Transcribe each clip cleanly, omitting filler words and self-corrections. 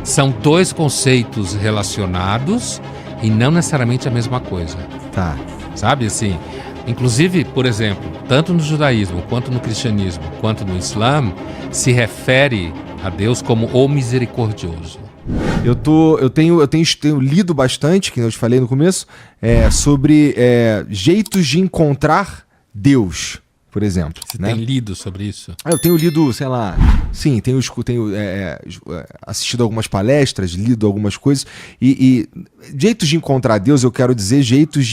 São dois conceitos relacionados e não necessariamente a mesma coisa. Tá. Sabe, assim, inclusive, por exemplo, tanto no judaísmo, quanto no cristianismo, quanto no islã, se refere a Deus como o misericordioso. Eu tenho lido bastante, que eu te falei no começo, sobre jeitos de encontrar Deus, por exemplo. Você né? tem lido sobre isso? Eu tenho lido, sei lá, sim, tenho assistido algumas palestras, lido algumas coisas, e jeitos de encontrar Deus, eu quero dizer jeitos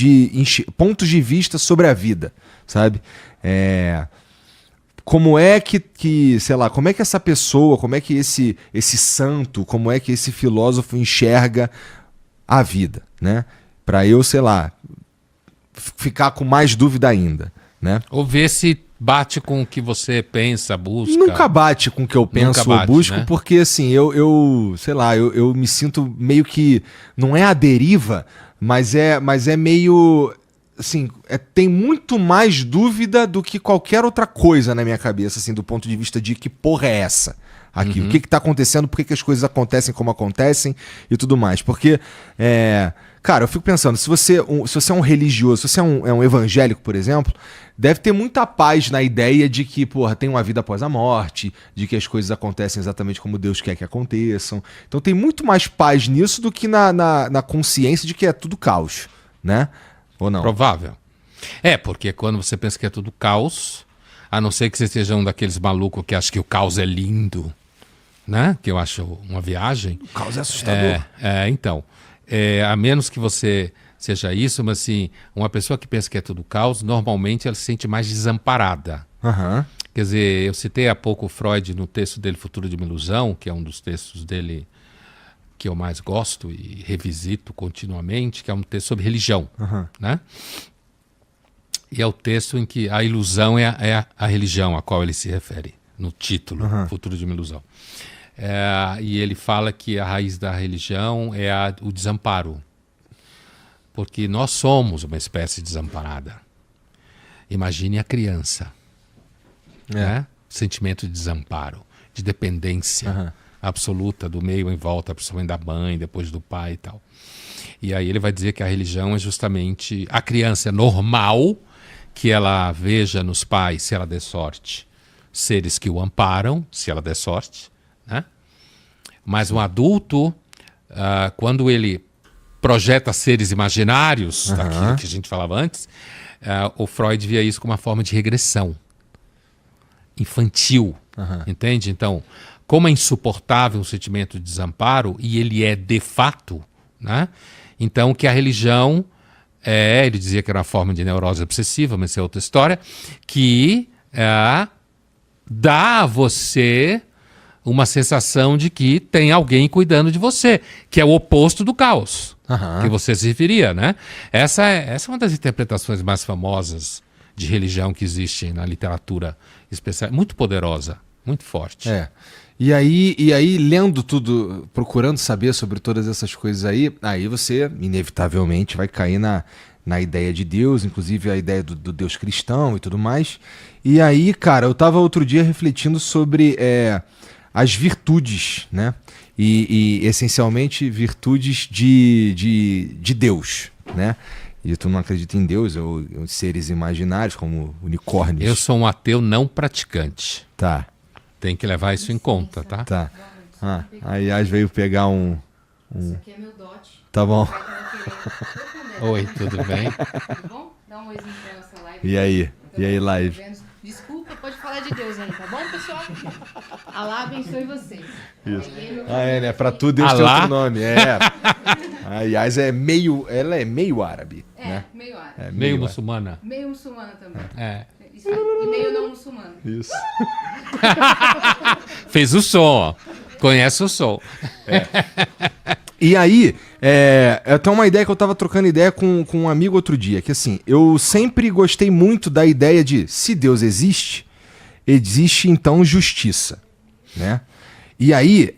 pontos de vista sobre a vida, sabe? Como é que, sei lá, como é que essa pessoa, como é que esse santo, como é que esse filósofo enxerga a vida, né? Pra eu, sei lá, ficar com mais dúvida ainda, né? Ou ver se bate com o que você pensa, busca. Nunca bate com o que eu penso ou busco, né? Porque assim, eu sei lá, eu me sinto meio que, não é a deriva, mas é meio, assim, tem muito mais dúvida do que qualquer outra coisa na minha cabeça, assim, do ponto de vista de que porra é essa aqui, o que tá acontecendo, por que as coisas acontecem como acontecem e tudo mais, porque, cara, eu fico pensando, se você é um religioso, se você é um evangélico, por exemplo, deve ter muita paz na ideia de que, porra, tem uma vida após a morte, de que as coisas acontecem exatamente como Deus quer que aconteçam. Então tem muito mais paz nisso do que na consciência de que é tudo caos, né? Ou não? Provável. Porque quando você pensa que é tudo caos, a não ser que você seja um daqueles malucos que acha que o caos é lindo, né? Que eu acho uma viagem. O caos é assustador. Então, a menos que você seja isso, mas assim, uma pessoa que pensa que é tudo caos, normalmente ela se sente mais desamparada. Uhum. Quer dizer, eu citei há pouco o Freud no texto dele Futuro de uma Ilusão, que é um dos textos dele que eu mais gosto e revisito continuamente, que é um texto sobre religião, né? E é o texto em que a ilusão é a religião a qual ele se refere, no título, Futuro de uma Ilusão. E ele fala que a raiz da religião é o desamparo, porque nós somos uma espécie desamparada. Imagine a criança, né? Sentimento de desamparo, de dependência absoluta do meio em volta, principalmente da mãe, depois do pai e tal. E aí ele vai dizer que a religião é justamente a criança normal, que ela veja nos pais, se ela der sorte, seres que o amparam, se ela der sorte, né? Mas um adulto, quando ele projeta seres imaginários, daquilo que a gente falava antes, o Freud via isso como uma forma de regressão infantil, entende? Então, como é insuportável um sentimento de desamparo, e ele é de fato, né? Então que a religião ele dizia que era uma forma de neurose obsessiva, mas isso é outra história, que dá a você uma sensação de que tem alguém cuidando de você, que é o oposto do caos, que você se referia, né? Essa é uma das interpretações mais famosas de religião que existe na literatura especial, muito poderosa, muito forte. E aí, lendo tudo, procurando saber sobre todas essas coisas aí você, inevitavelmente, vai cair na ideia de Deus, inclusive a ideia do Deus cristão e tudo mais. E aí, cara, eu tava outro dia refletindo sobre as virtudes, né? E essencialmente virtudes de Deus, né? E tu não acredita em Deus ou em seres imaginários como unicórnios? Eu sou um ateu não praticante. Tá. Tem que levar isso em conta, tá? Tá. Aí veio pegar um... Isso aqui é meu dote. Tá bom. Oi, tudo bem? Tudo bom? Dá um oizinho pra nossa live. E aí, live? Desculpa, pode falar de Deus aí, tá bom, pessoal? Alá abençoe vocês. Isso. Né? Pra tu Deus tem outro nome. Aliás, ela é meio árabe. Né? Meio árabe. Meio muçulmana. Meio muçulmana também. Isso aí. E meio não muçulmano. Isso. Fez o som, ó. Conhece o som. E aí, tem uma ideia que eu tava trocando ideia com um amigo outro dia, que assim, eu sempre gostei muito da ideia de, se Deus existe então justiça, né? E aí,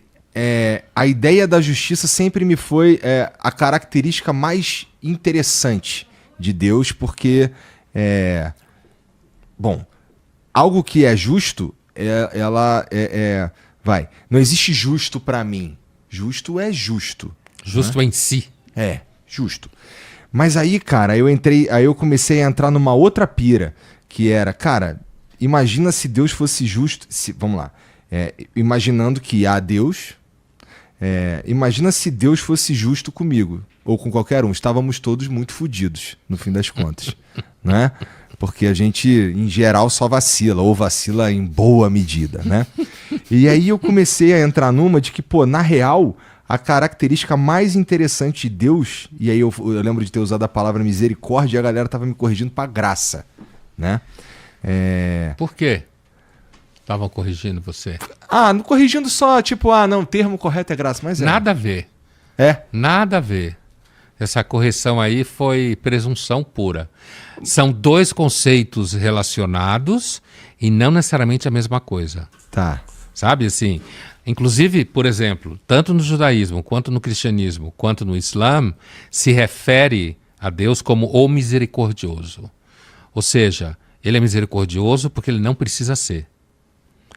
a ideia da justiça sempre me foi a característica mais interessante de Deus, porque, algo que é justo, não existe justo pra mim, Justo é justo. Justo em si. É, justo. Mas aí, cara, aí eu comecei a entrar numa outra pira, que era, cara, imagina se Deus fosse justo, vamos lá, imaginando que há Deus, imagina se Deus fosse justo comigo, ou com qualquer um, estávamos todos muito fodidos, no fim das contas, né? Porque a gente, em geral, só vacila, ou vacila em boa medida, né? E aí eu comecei a entrar numa de que, pô, na real, a característica mais interessante de Deus, e aí eu lembro de ter usado a palavra misericórdia e a galera tava me corrigindo pra graça, né? Por quê? Estavam corrigindo você? Não corrigindo só, tipo, não, o termo correto é graça, mas Nada a ver. Nada a ver. Essa correção aí foi presunção pura. São dois conceitos relacionados e não necessariamente a mesma coisa. Tá. Sabe, assim, inclusive, por exemplo, tanto no judaísmo, quanto no cristianismo, quanto no islã, se refere a Deus como o misericordioso. Ou seja, ele é misericordioso porque ele não precisa ser.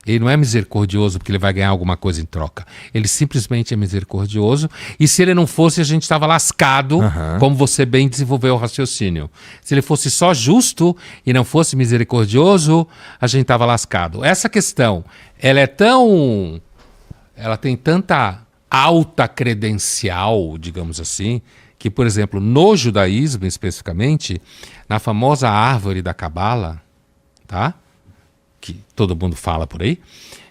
Ele não é misericordioso porque ele vai ganhar alguma coisa em troca. Ele simplesmente é misericordioso. E se ele não fosse, a gente estava lascado, como você bem desenvolveu o raciocínio. Se ele fosse só justo e não fosse misericordioso, a gente estava lascado. Essa questão, ela tem tanta alta credencial, digamos assim, que, por exemplo, no judaísmo especificamente, na famosa árvore da Cabala, tá? Que todo mundo fala por aí.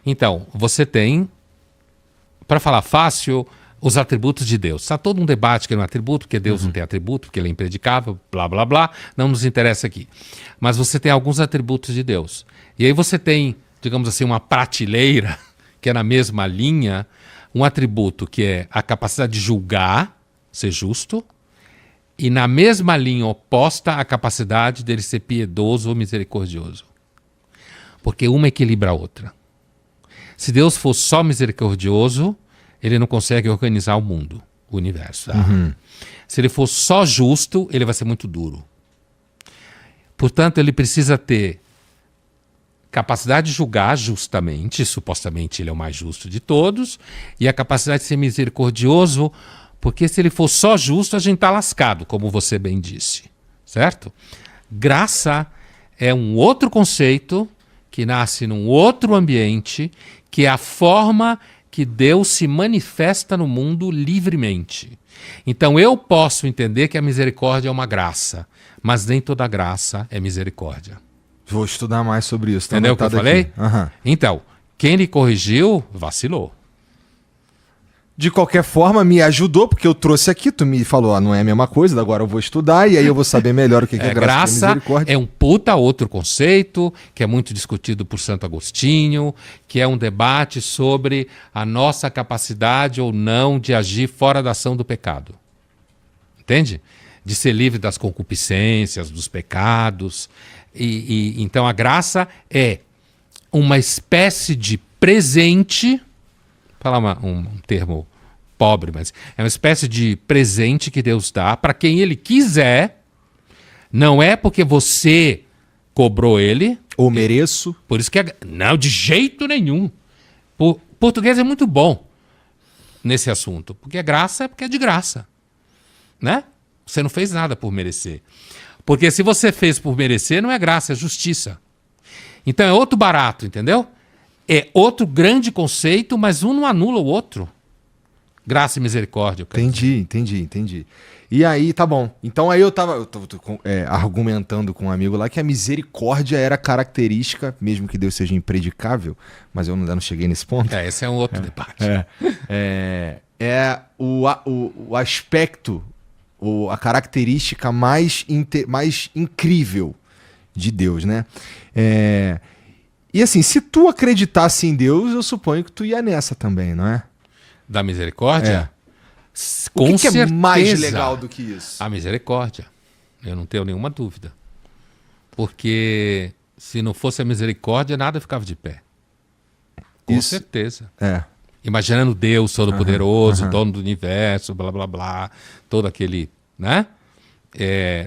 Então, você tem, para falar fácil, os atributos de Deus. Está todo um debate que ele é um atributo, porque Deus não tem atributo, porque ele é impredicável, blá, blá, blá. Não nos interessa aqui. Mas você tem alguns atributos de Deus. E aí você tem, digamos assim, uma prateleira, que é na mesma linha, um atributo que é a capacidade de julgar, ser justo, e na mesma linha oposta, a capacidade dele ser piedoso ou misericordioso. Porque uma equilibra a outra. Se Deus for só misericordioso, ele não consegue organizar o mundo, o universo. Se ele for só justo, ele vai ser muito duro. Portanto, ele precisa ter capacidade de julgar justamente, supostamente ele é o mais justo de todos, e a capacidade de ser misericordioso, porque se ele for só justo, a gente está lascado, como você bem disse. Certo? Graça é um outro conceito que nasce num outro ambiente, que é a forma que Deus se manifesta no mundo livremente. Então eu posso entender que a misericórdia é uma graça, mas nem toda graça é misericórdia. Vou estudar mais sobre isso. Entendeu o que eu falei? Então, quem lhe corrigiu, vacilou. De qualquer forma, me ajudou, porque eu trouxe aqui, tu me falou, não é a mesma coisa, agora eu vou estudar e aí eu vou saber melhor o que é graça e misericórdia. É um puta outro conceito, que é muito discutido por Santo Agostinho, que é um debate sobre a nossa capacidade ou não de agir fora da ação do pecado. Entende? De ser livre das concupiscências, dos pecados. Então a graça é uma espécie de presente, falar um termo pobre, mas é uma espécie de presente que Deus dá para quem Ele quiser. Não é porque você cobrou Ele. Ou mereço. Por isso que não, de jeito nenhum. Português é muito bom nesse assunto. Porque é graça, é porque é de graça. Né? Você não fez nada por merecer. Porque se você fez por merecer, não é graça, é justiça. Então é outro barato, entendeu? É outro grande conceito, mas um não anula o outro. Graça e misericórdia. Entendi. E aí, tá bom. Então aí eu tô argumentando com um amigo lá que a misericórdia era característica, mesmo que Deus seja impredicável, mas eu ainda não cheguei nesse ponto. Esse é um outro debate. O aspecto, a característica mais incrível de Deus, né? E assim, se tu acreditasse em Deus, eu suponho que tu ia nessa também, não é? Da misericórdia? Com certeza. O que é mais legal do que isso? A misericórdia. Eu não tenho nenhuma dúvida. Porque se não fosse a misericórdia, nada ficava de pé. Com certeza. Imaginando Deus Todo-Poderoso, dono do universo, blá, blá, blá, todo aquele, né?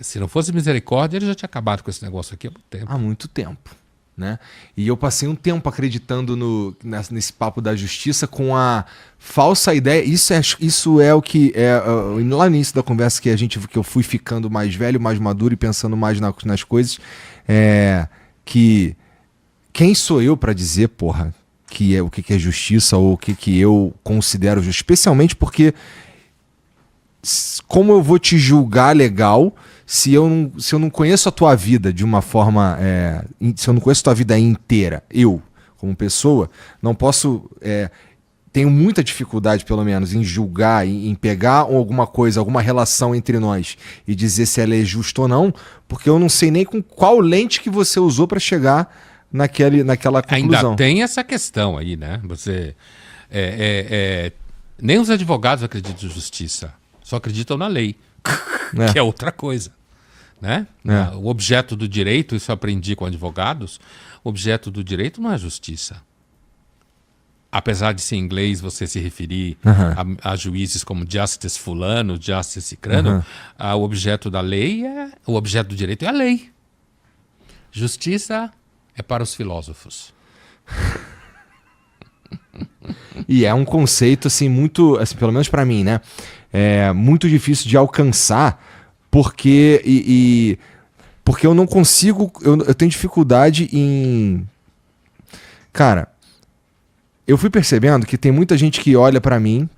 Se não fosse misericórdia, ele já tinha acabado com esse negócio aqui há muito tempo. Há muito tempo. né? E eu passei um tempo acreditando nesse papo da justiça com a falsa ideia. Isso é o que lá no início da conversa que eu fui ficando mais velho, mais maduro e pensando mais nas coisas. Que quem sou eu para dizer, porra, o que é justiça ou o que eu considero justiça? Especialmente porque como eu vou te julgar legal se eu não conheço a tua vida de uma forma... se eu não conheço a tua vida inteira, eu, como pessoa, não posso... tenho muita dificuldade, pelo menos, em julgar, em pegar alguma coisa, alguma relação entre nós e dizer se ela é justa ou não, porque eu não sei nem com qual lente que você usou para chegar naquela conclusão. Ainda tem essa questão aí, né? Você... nem os advogados acreditam em justiça, só acreditam na lei, que é outra coisa. Né? O objeto do direito, isso eu aprendi com advogados, o objeto do direito não é justiça. Apesar de ser em inglês você se referir a juízes como Justice fulano, Justice cicrano, o objeto da lei o objeto do direito é a lei. Justiça é para os filósofos. E é um conceito assim muito, assim, pelo menos para mim, né? Muito difícil de alcançar, porque eu não consigo, eu tenho dificuldade em... Cara, eu fui percebendo que tem muita gente que olha pra mim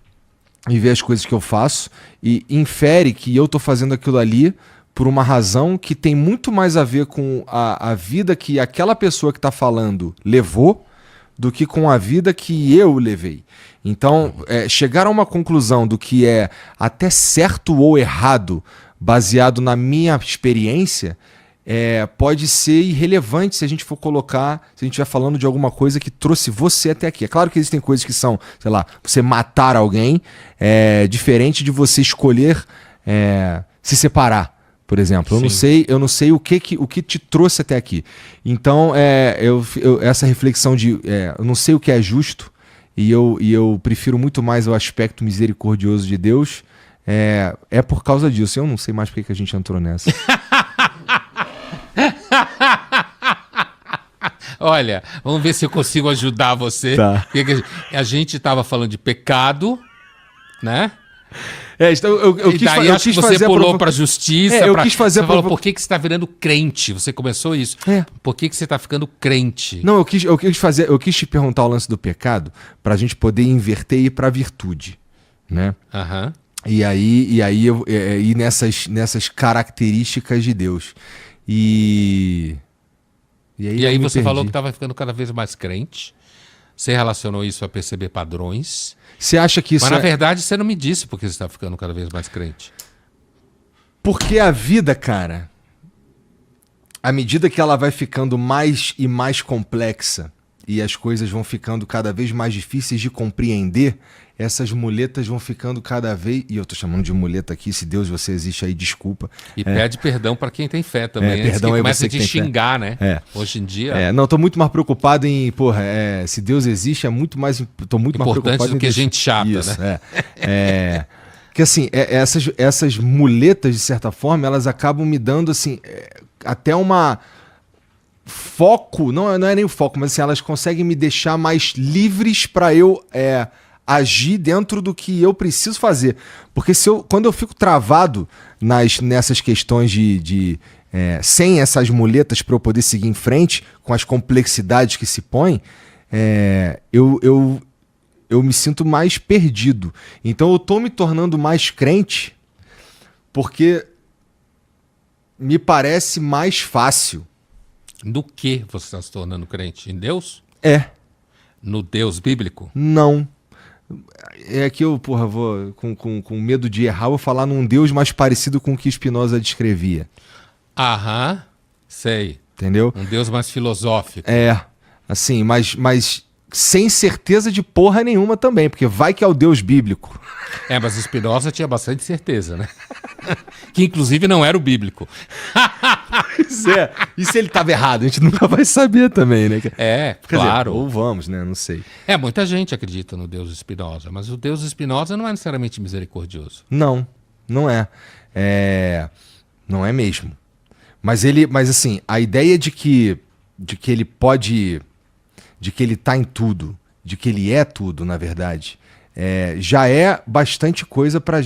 e vê as coisas que eu faço e infere que eu tô fazendo aquilo ali por uma razão que tem muito mais a ver com a vida que aquela pessoa que tá falando levou do que com a vida que eu levei. Então, chegar a uma conclusão do que é até certo ou errado baseado na minha experiência pode ser irrelevante se a gente for colocar, se a gente estiver falando de alguma coisa que trouxe você até aqui. É claro que existem coisas que são, sei lá, você matar alguém diferente de você escolher se separar, por exemplo. Eu não sei o que te trouxe até aqui. Então, essa reflexão de eu não sei o que é justo e eu prefiro muito mais o aspecto misericordioso de Deus, é por causa disso. Eu não sei mais porque que a gente entrou nessa. Olha, vamos ver se eu consigo ajudar você. Tá. A gente estava falando de pecado, né? Então eu quis, daí eu acho quis que você fazer pulou para a justiça. eu quis fazer você falou, por que você está virando crente? Você começou isso. Por que você está ficando crente? Não, eu quis te perguntar o lance do pecado para a gente poder inverter e ir para a virtude, né? E aí nessas características de Deus. E aí você falou que estava ficando cada vez mais crente. Você relacionou isso a perceber padrões. Você acha que isso Mas na verdade você não me disse porque você está ficando cada vez mais crente. Porque a vida, cara, à medida que ela vai ficando mais e mais complexa e as coisas vão ficando cada vez mais difíceis de compreender, essas muletas vão ficando cada vez... E eu tô chamando de muleta aqui, se Deus você existe aí, desculpa. E pede perdão para quem tem fé também. Perdão que aí começa você a que te tem xingar, fé. né? Hoje em dia... não, tô muito mais preocupado em... se Deus existe, é muito mais... Tô muito mais preocupado do que gente chata, isso, né? Porque assim, essas muletas, de certa forma, elas acabam me dando, assim, até uma... foco, não é nem o foco, mas assim, elas conseguem me deixar mais livres para eu agir dentro do que eu preciso fazer. Porque quando eu fico travado nessas questões sem essas muletas para eu poder seguir em frente, com as complexidades que se põem, eu me sinto mais perdido. Então eu tô me tornando mais crente porque me parece mais fácil. Do que você está se tornando crente? Em Deus? No Deus bíblico? Não. É que eu, vou com medo de errar, vou falar num Deus mais parecido com o que Spinoza descrevia. Sei. Entendeu? Um Deus mais filosófico. Assim, mas sem certeza de porra nenhuma também, porque vai que é o Deus bíblico. Mas Spinoza tinha bastante certeza, né? Que inclusive não era o bíblico. Pois e se ele estava errado? A gente nunca vai saber também, né? Claro. Ou vamos, né? Não sei. Muita gente acredita no Deus Spinoza, mas o Deus Spinoza não é necessariamente misericordioso. Não é. Não é mesmo. Mas assim, a ideia de que de que ele pode, de que ele tá em tudo, de que ele é tudo, na verdade, já é bastante coisa para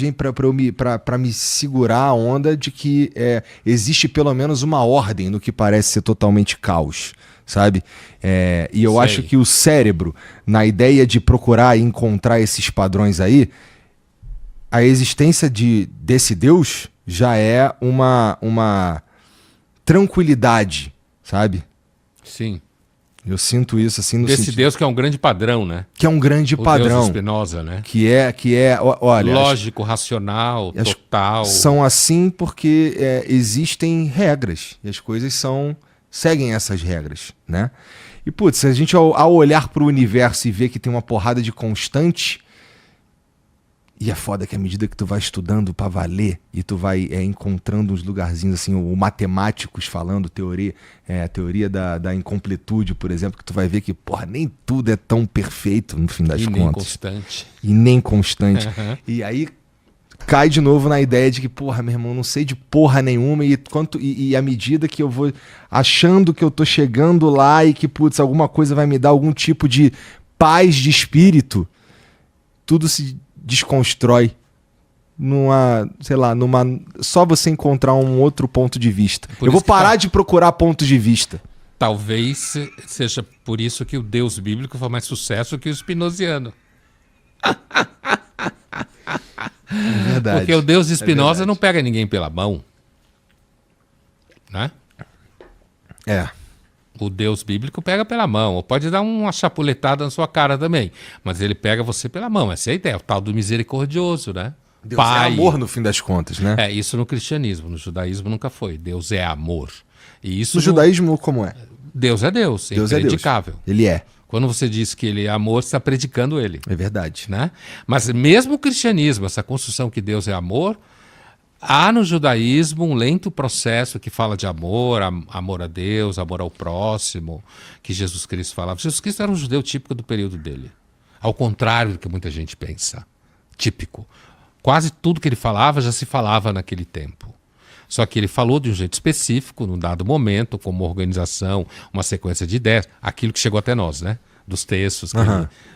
me segurar a onda de que existe pelo menos uma ordem no que parece ser totalmente caos, sabe? E eu acho que o cérebro, na ideia de procurar e encontrar esses padrões aí, a existência desse Deus já é uma tranquilidade, sabe? Sim. Eu sinto isso assim no Desse sentido... Deus que é um grande padrão, né? Que é um grande O padrão. Deus Spinoza, né? Olha... Lógico, racional, total. São assim porque existem regras. E as coisas seguem essas regras, né? E, putz, a gente ao olhar pro universo e ver que tem uma porrada de constante... E é foda que à medida que tu vai estudando pra valer e tu vai encontrando uns lugarzinhos assim, o matemáticos falando a teoria da incompletude, por exemplo, que tu vai ver que, porra, nem tudo é tão perfeito no fim das contas. Nem constante. E nem constante. E aí cai de novo na ideia de que, porra, meu irmão, não sei de porra nenhuma e à medida que eu vou achando que eu tô chegando lá e que, putz, alguma coisa vai me dar algum tipo de paz de espírito, tudo se desconstrói só você encontrar um outro ponto de vista. Eu vou parar de procurar pontos de vista. Talvez seja por isso que o Deus bíblico foi mais sucesso que o spinoziano. É verdade. Porque o Deus de Spinoza não pega ninguém pela mão, né? O Deus bíblico pega pela mão, ou pode dar uma chapuletada na sua cara também, mas ele pega você pela mão. Essa é a ideia, o tal do misericordioso, né? Deus Pai. É amor no fim das contas, né? Isso no cristianismo, no judaísmo nunca foi. Deus é amor. E isso no judaísmo como é? Deus é Deus, Deus é impredicável. Ele é. Quando você diz que ele é amor, você está predicando ele. É verdade. Né? Mas mesmo o cristianismo, essa construção que Deus é amor, há no judaísmo um lento processo que fala de amor, amor a Deus, amor ao próximo, que Jesus Cristo falava. Jesus Cristo era um judeu típico do período dele. Ao contrário do que muita gente pensa. Típico. Quase tudo que ele falava já se falava naquele tempo. Só que ele falou de um jeito específico, num dado momento, com uma organização, uma sequência de ideias, aquilo que chegou até nós, né? Dos textos,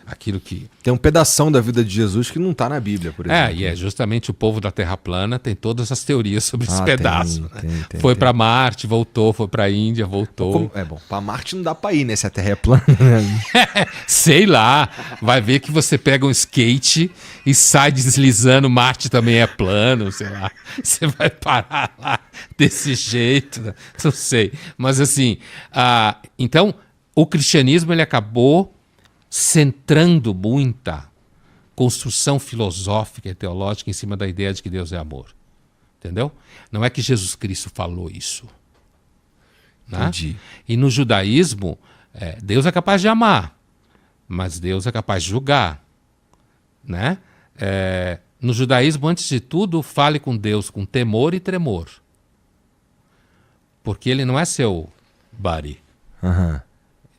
aquilo que... Tem um pedação da vida de Jesus que não está na Bíblia, por exemplo. E justamente o povo da Terra plana tem todas as teorias sobre esse pedaço. Tem, foi para Marte, voltou, foi para a Índia, voltou. Para Marte não dá para ir, né? Se a Terra é plana. Né? Sei lá, vai ver que você pega um skate e sai deslizando, Marte também é plano, sei lá. Você vai parar lá desse jeito, né? Não sei. Mas assim, então... O cristianismo ele acabou centrando muita construção filosófica e teológica em cima da ideia de que Deus é amor. Entendeu? Não é que Jesus Cristo falou isso. Né? Entendi. E no judaísmo, Deus é capaz de amar, mas Deus é capaz de julgar. Né? No judaísmo, antes de tudo, fale com Deus com temor e tremor. Porque ele não é seu buddy.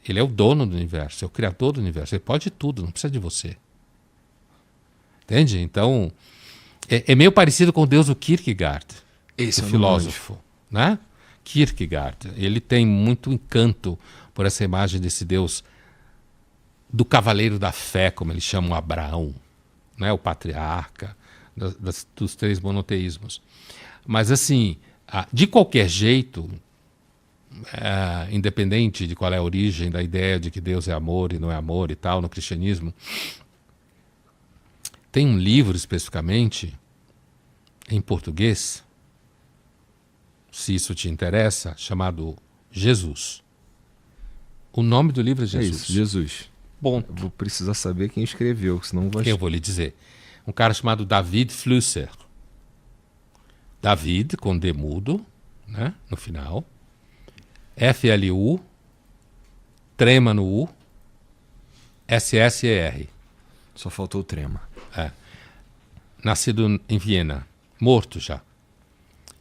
Ele é o dono do universo, é o criador do universo. Ele pode tudo, não precisa de você. Entende? Então, é meio parecido com o Deus do Kierkegaard, o filósofo. Né? Kierkegaard, ele tem muito encanto por essa imagem desse Deus do cavaleiro da fé, como eles chamam Abraão, né? O patriarca dos três monoteísmos. Mas assim, de qualquer jeito... independente de qual é a origem da ideia de que Deus é amor e não é amor e tal, no cristianismo, tem um livro especificamente, em português, se isso te interessa, chamado Jesus. O nome do livro é Jesus. É isso, Jesus. Bom, eu vou precisar saber quem escreveu, senão eu vou lhe dizer. Um cara chamado David Flusser. David, com D mudo, né, no final. F-L-U, trema no U, S-S-E-R. Só faltou o trema. Nascido em Viena, morto já.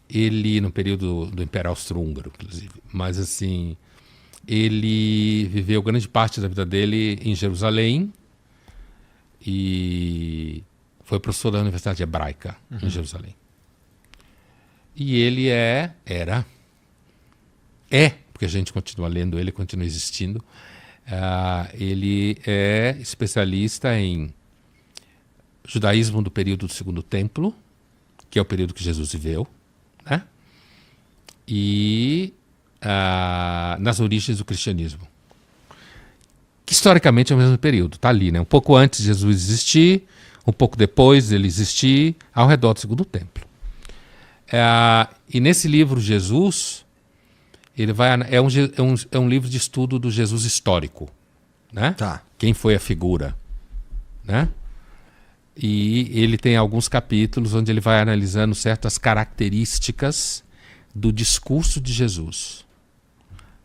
Ele, no período do Império Austro-Húngaro, inclusive. Mas, assim, ele viveu grande parte da vida dele em Jerusalém e foi professor da Universidade Hebraica em Jerusalém. E ele é porque a gente continua lendo ele, continua existindo. Ele é especialista em judaísmo do período do Segundo Templo, que é o período que Jesus viveu, né? E nas origens do cristianismo, que historicamente é o mesmo período, está ali, né? Um pouco antes de Jesus existir, um pouco depois dele existir, ao redor do Segundo Templo. E nesse livro Jesus, ele é um livro de estudo do Jesus histórico, né? Tá. Quem foi a figura, né? E ele tem alguns capítulos onde ele vai analisando certas características do discurso de Jesus,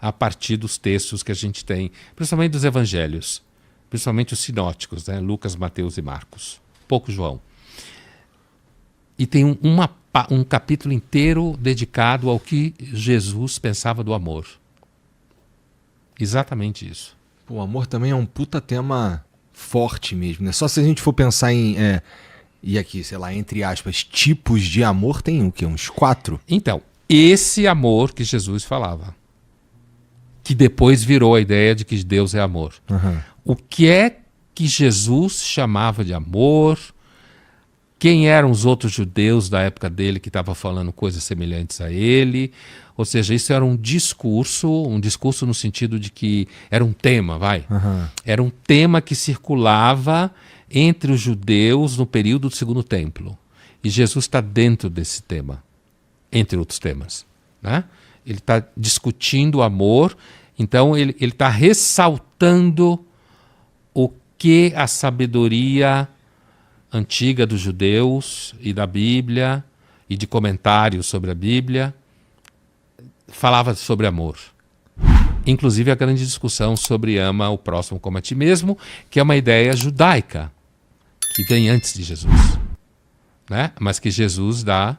a partir dos textos que a gente tem, principalmente dos evangelhos, principalmente os sinóticos, né? Lucas, Mateus e Marcos, pouco João. E tem um capítulo inteiro dedicado ao que Jesus pensava do amor. Exatamente isso. Pô, o amor também é um puta tema forte mesmo, né? Só se a gente for pensar em, e aqui, sei lá, entre aspas, tipos de amor, tem o quê? Uns 4? Então, esse amor que Jesus falava, que depois virou a ideia de que Deus é amor. Uhum. O que é que Jesus chamava de amor? Quem eram os outros judeus da época dele que estavam falando coisas semelhantes a ele? Ou seja, isso era um discurso no sentido de que era um tema, Uhum. Era um tema que circulava entre os judeus no período do Segundo Templo. E Jesus está dentro desse tema, entre outros temas, né? Ele está discutindo o amor, então ele está ressaltando o que a sabedoria antiga dos judeus e da Bíblia e de comentários sobre a Bíblia falava sobre amor. Inclusive a grande discussão sobre ama o próximo como a ti mesmo, que é uma ideia judaica que vem antes de Jesus, né? Mas que Jesus dá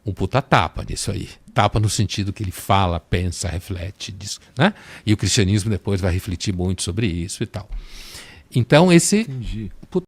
um puta tapa nisso aí. Tapa no sentido que ele fala, pensa, reflete, diz, né? E o cristianismo depois vai refletir muito sobre isso e tal. Então Entendi.